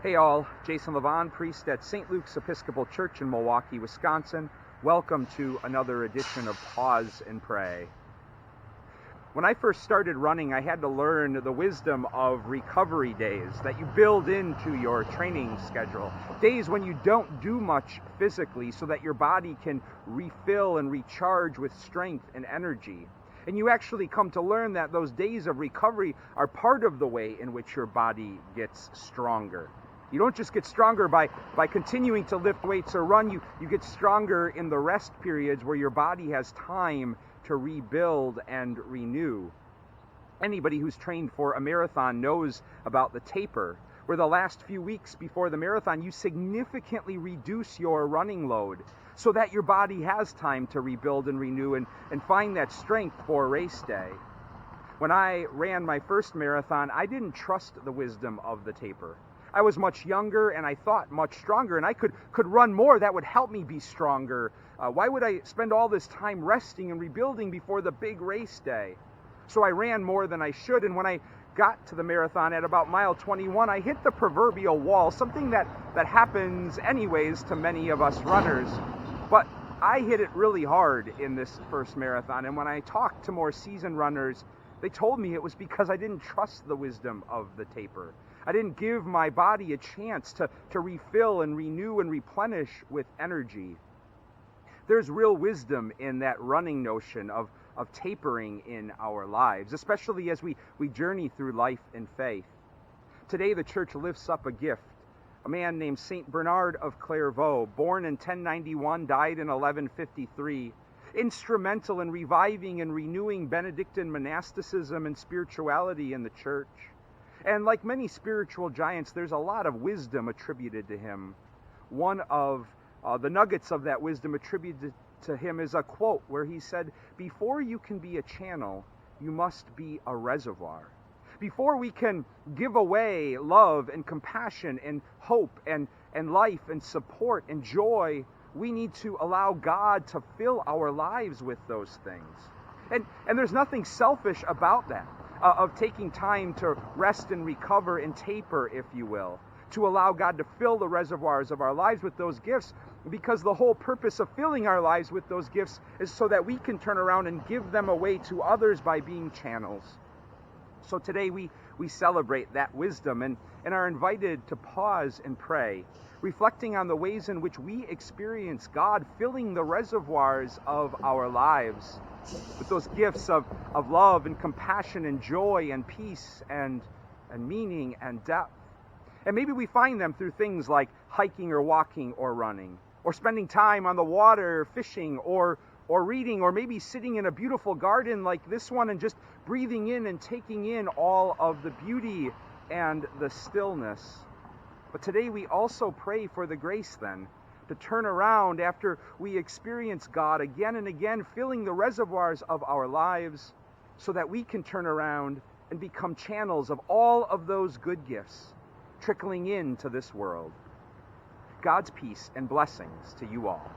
Hey all, Jason Levon, priest at St. Luke's Episcopal Church in Milwaukee, Wisconsin. Welcome to another edition of Pause and Pray. When I first started running, I had to learn the wisdom of recovery days that you build into your training schedule. Days when you don't do much physically so that your body can refill and recharge with strength and energy. And you actually come to learn that those days of recovery are part of the way in which your body gets stronger. You don't just get stronger by continuing to lift weights or run. You get stronger in the rest periods where your body has time to rebuild and renew. Anybody who's trained for a marathon knows about the taper, where the last few weeks before the marathon, you significantly reduce your running load so that your body has time to rebuild and renew and find that strength for race day. When I ran my first marathon, I didn't trust the wisdom of the taper. I was much younger and I thought much stronger, and I could run more. That would help me be stronger. Why would I spend all this time resting and rebuilding before the big race day? So I ran more than I should, and when I got to the marathon at about mile 21, I hit the proverbial wall, something that happens anyways to many of us runners. But I hit it really hard in this first marathon, and when I talked to more seasoned runners, they told me it was because I didn't trust the wisdom of the taper. I didn't give my body a chance to refill and renew and replenish with energy. There's real wisdom in that running notion of tapering in our lives, especially as we journey through life in faith. Today the church lifts up a gift. A man named St. Bernard of Clairvaux, born in 1091, died in 1153, instrumental in reviving and renewing Benedictine monasticism and spirituality in the church. And like many spiritual giants, there's a lot of wisdom attributed to him. One of the nuggets of that wisdom attributed to him is a quote where he said, "Before you can be a channel, you must be a reservoir." Before we can give away love and compassion and hope and life and support and joy, we need to allow God to fill our lives with those things. And there's nothing selfish about that, of taking time to rest and recover and taper, if you will, to allow God to fill the reservoirs of our lives with those gifts, because the whole purpose of filling our lives with those gifts is so that we can turn around and give them away to others by being channels. So today we celebrate that wisdom and are invited to pause and pray, reflecting on the ways in which we experience God filling the reservoirs of our lives with those gifts of love and compassion and joy and peace and meaning and depth. And maybe we find them through things like hiking or walking or running, or spending time on the water, fishing, or reading, or maybe sitting in a beautiful garden like this one and just breathing in and taking in all of the beauty and the stillness. But today we also pray for the grace then to turn around after we experience God again and again filling the reservoirs of our lives, so that we can turn around and become channels of all of those good gifts trickling into this world. God's peace and blessings to you all.